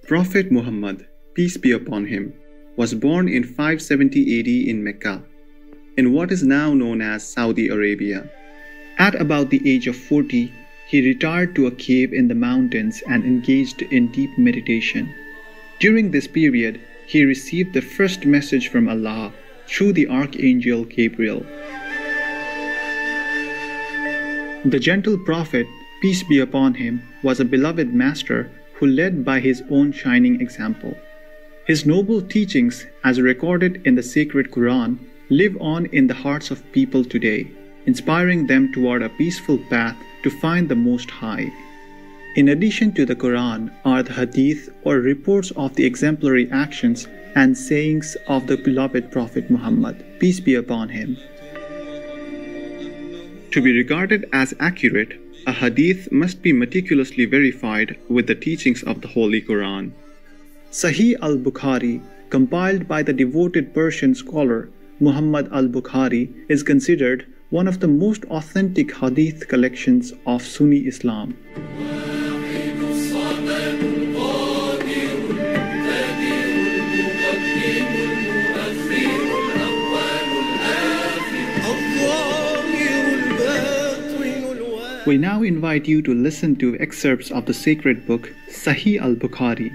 Prophet Muhammad, peace be upon him, was born in 570 AD in Mecca, in what is now known as Saudi Arabia. At about the age of 40, he retired to a cave in the mountains and engaged in deep meditation. During this period, he received the first message from Allah through the Archangel Gabriel. The gentle Prophet, peace be upon him, was a beloved master who led by his own shining example. His noble teachings, as recorded in the sacred Quran, live on in the hearts of people today, inspiring them toward a peaceful path to find the Most High. In addition to the Quran are the Hadith, or reports of the exemplary actions and sayings of the beloved Prophet Muhammad, peace be upon him. To be regarded as accurate, a Hadith must be meticulously verified with the teachings of the Holy Quran. Sahih al Bukhari, compiled by the devoted Persian scholar Muhammad al-Bukhari, is considered one of the most authentic Hadith collections of Sunni Islam. We now invite you to listen to excerpts of the sacred book Sahih al Bukhari.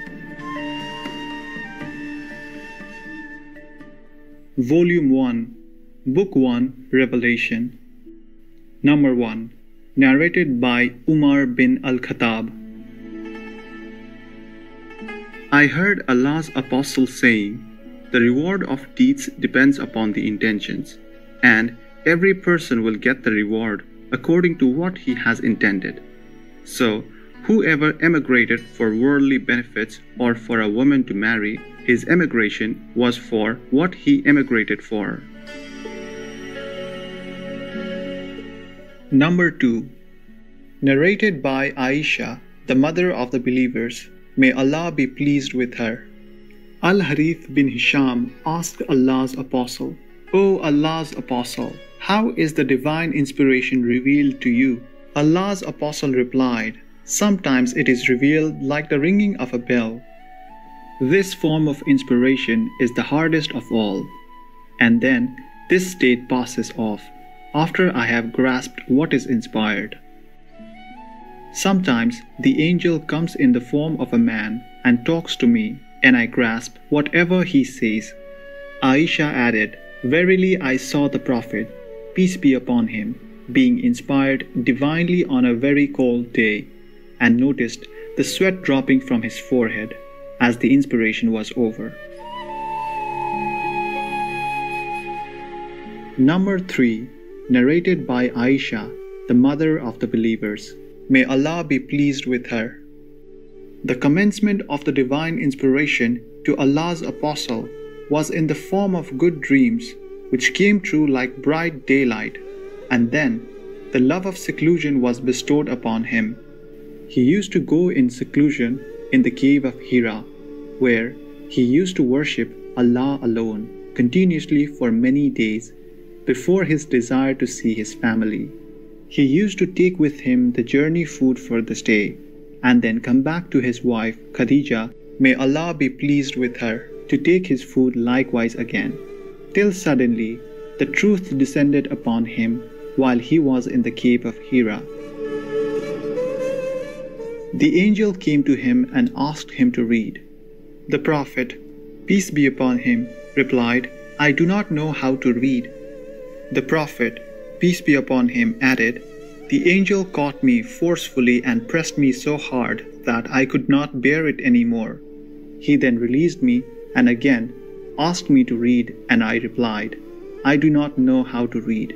Volume 1, Book 1, Revelation. Number 1, narrated by Umar bin al-Khattab. I heard Allah's Apostle saying, "The reward of deeds depends upon the intentions, and every person will get the reward according to what he has intended. So, whoever emigrated for worldly benefits or for a woman to marry, his emigration was for what he emigrated for." Number 2, narrated by Aisha, the mother of the believers, may Allah be pleased with her. Al-Harith bin Hisham asked Allah's Apostle, "O Allah's Apostle, how is the divine inspiration revealed to you?" Allah's Apostle replied, "Sometimes it is revealed like the ringing of a bell." This form of inspiration is the hardest of all, and then this state passes off after I have grasped what is inspired. Sometimes the angel comes in the form of a man and talks to me, and I grasp whatever he says. Aisha added, "Verily I saw the Prophet, peace be upon him, being inspired divinely on a very cold day, and noticed the sweat dropping from his forehead as the inspiration was over." Number 3, narrated by Aisha, the mother of the believers. May Allah be pleased with her. The commencement of the divine inspiration to Allah's Apostle was in the form of good dreams, which came true like bright daylight, and then the love of seclusion was bestowed upon him. He used to go in seclusion in the cave of Hira, where he used to worship Allah alone continuously for many days before his desire to see his family. He used to take with him the journey food for the stay, and then come back to his wife Khadija, may Allah be pleased with her, to take his food likewise again, till suddenly the truth descended upon him while he was in the cave of Hira. The angel came to him and asked him to read. The Prophet, peace be upon him, replied, "I do not know how to read." The Prophet, peace be upon him, added, "The angel caught me forcefully and pressed me so hard that I could not bear it any more. He then released me and again asked me to read, and I replied, 'I do not know how to read.'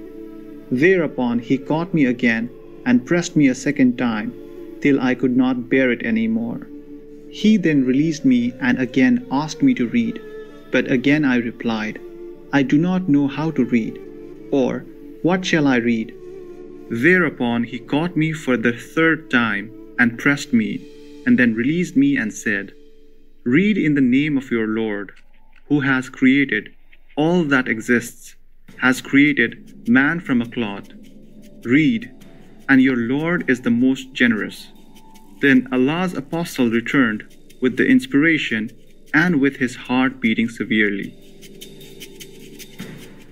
Thereupon he caught me again and pressed me a second time, till I could not bear it any more. He then released me and again asked me to read, but again I replied, 'I do not know how to read,' or 'What shall I read?' Thereupon he caught me for the third time and pressed me, and then released me and said, 'Read in the name of your Lord, who has created all that exists, has created man from a clod. Read, and your Lord is the most generous.' Then Allah's Apostle returned, with the inspiration and with his heart beating severely.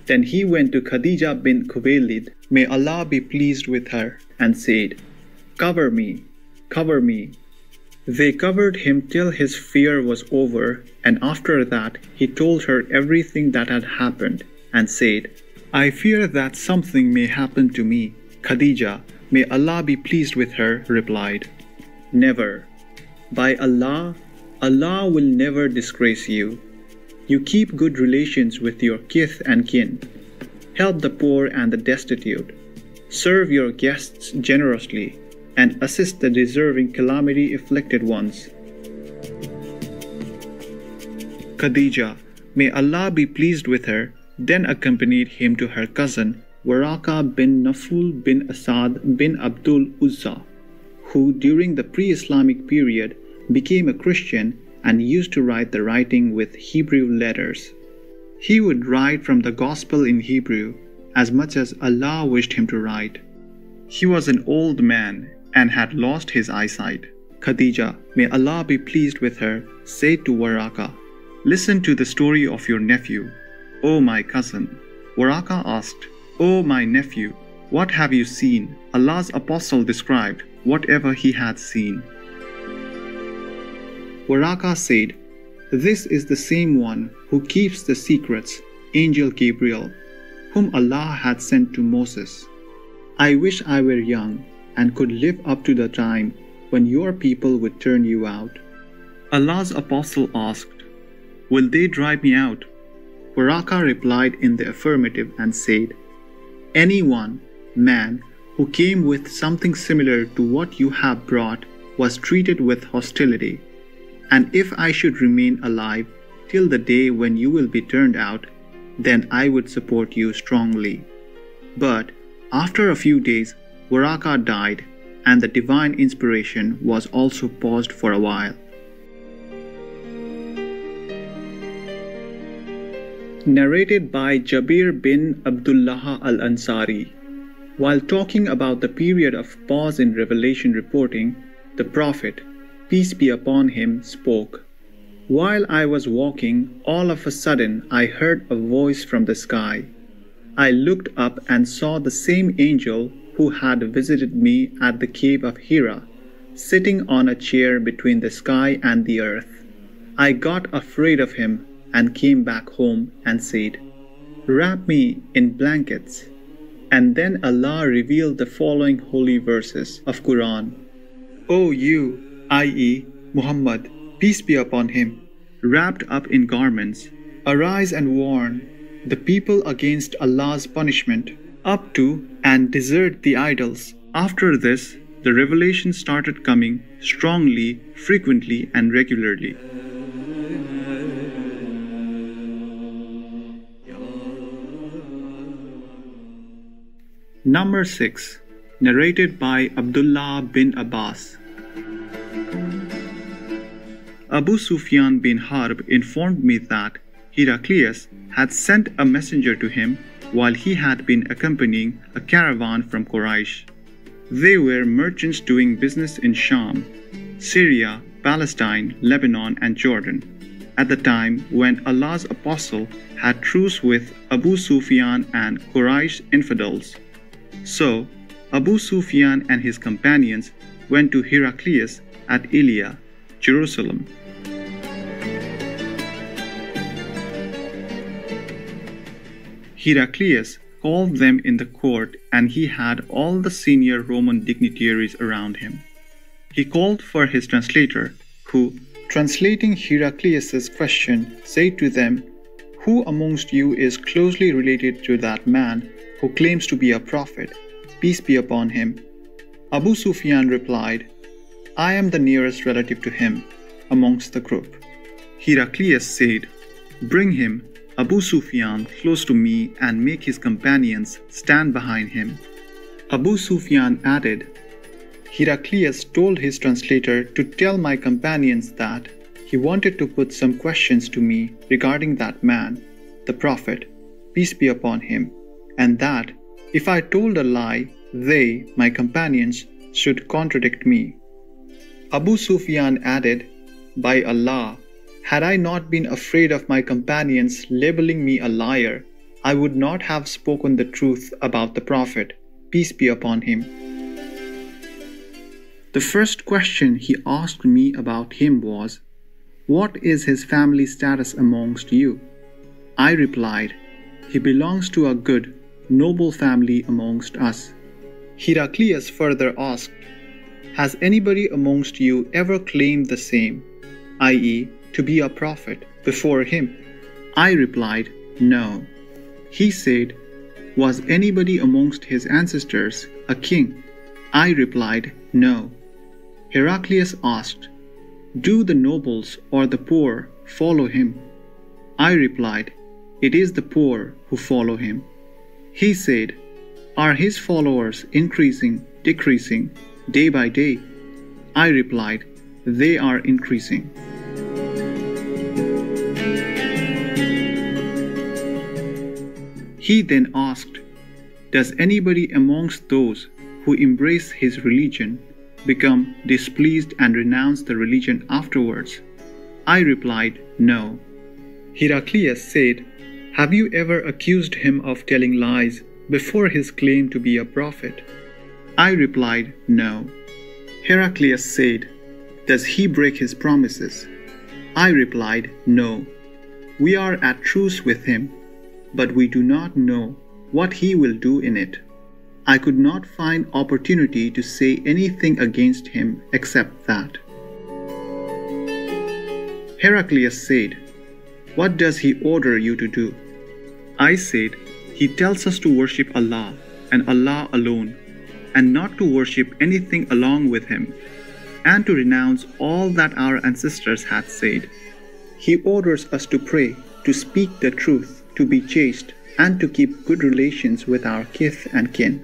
Then he went to Khadija bint Khuwaylid, may Allah be pleased with her, and said, "Cover me, cover me." They covered him till his fear was over, and after that he told her everything that had happened, and said, "I fear that something may happen to me." Khadija, may Allah be pleased with her, replied, "Never. By Allah, Allah will never disgrace you. You keep good relations with your kith and kin. Help the poor and the destitute. Serve your guests generously, and assist the deserving calamity-afflicted ones." Khadija, may Allah be pleased with her, then accompanied him to her cousin, Waraka bin Naful bin Asad bin Abdul Uzza, who during the pre-Islamic period became a Christian and used to write the writing with Hebrew letters. He would write from the Gospel in Hebrew as much as Allah wished him to write. He was an old man and had lost his eyesight. Khadija, may Allah be pleased with her, said to Waraka, "Listen to the story of your nephew, O my cousin." Waraka asked, "O my nephew, what have you seen?" Allah's apostle described whatever he had seen. Waraka said, "This is the same one who keeps the secrets, Angel Gabriel, whom Allah had sent to Moses. I wish I were young and could live up to the time when your people would turn you out." Allah's apostle asked, "Will they drive me out?" Waraka replied in the affirmative and said, "Anyone, man, who came with something similar to what you have brought was treated with hostility. And if I should remain alive till the day when you will be turned out, then I would support you strongly." But after a few days, Waraka died, and the divine inspiration was also paused for a while. Narrated by Jabir bin Abdullah al-Ansari. While talking about the period of pause in revelation reporting, the Prophet, peace be upon him, spoke, "While I was walking, all of a sudden I heard a voice from the sky. I looked up and saw the same angel who had visited me at the cave of Hira, sitting on a chair between the sky and the earth. I got afraid of him and came back home and said, 'Wrap me in blankets.' And then Allah revealed the following holy verses of Quran. O you, i.e. Muhammad, peace be upon him, wrapped up in garments, arise and warn the people against Allah's punishment, up to and desert the idols." After this, the revelation started coming strongly, frequently, and regularly. Number 6. Narrated by Abdullah bin Abbas. Abu Sufyan bin Harb informed me that Heraclius had sent a messenger to him while he had been accompanying a caravan from Quraysh. They were merchants doing business in Sham, Syria, Palestine, Lebanon, and Jordan, at the time when Allah's apostle had truce with Abu Sufyan and Quraysh infidels. So, Abu Sufyan and his companions went to Heraclius at Ilia, Jerusalem. Heraclius called them in the court, and he had all the senior Roman dignitaries around him. He called for his translator, who, translating Heraclius's question, said to them, "Who amongst you is closely related to that man who claims to be a prophet, peace be upon him?" Abu Sufyan replied, "I am the nearest relative to him amongst the group." Heraclius said, "Bring him, Abu Sufyan, close to me and make his companions stand behind him." Abu Sufyan added, "Heraclius told his translator to tell my companions that he wanted to put some questions to me regarding that man, the Prophet, peace be upon him, and that if I told a lie, they, my companions, should contradict me." Abu Sufyan added, By Allah, had I not been afraid of my companions labeling me a liar, I would not have spoken the truth about the Prophet, peace be upon him. The first question he asked me about him was, "What is his family status amongst you?" I replied, "He belongs to a good, noble family amongst us." Heraclius further asked, "Has anybody amongst you ever claimed the same, i.e., to be a prophet, before him?" I replied, "No." He said, "Was anybody amongst his ancestors a king?" I replied, "No." Heraclius asked, "Do the nobles or the poor follow him?" I replied, "It is the poor who follow him." He said, "Are his followers increasing, decreasing, day by day?" I replied, "They are increasing." He then asked, "Does anybody amongst those who embrace his religion become displeased and renounce the religion afterwards?" I replied, "No." Heraclius said, "Have you ever accused him of telling lies before his claim to be a prophet?" I replied, "No." Heraclius said, "Does he break his promises?" I replied, "No. We are at truce with him, but we do not know what he will do in it." I could not find opportunity to say anything against him except that. Heraclius said, "What does he order you to do?" I said, "He tells us to worship Allah and Allah alone, and not to worship anything along with him, and to renounce all that our ancestors had said. He orders us to pray, to speak the truth, to be chaste, and to keep good relations with our kith and kin."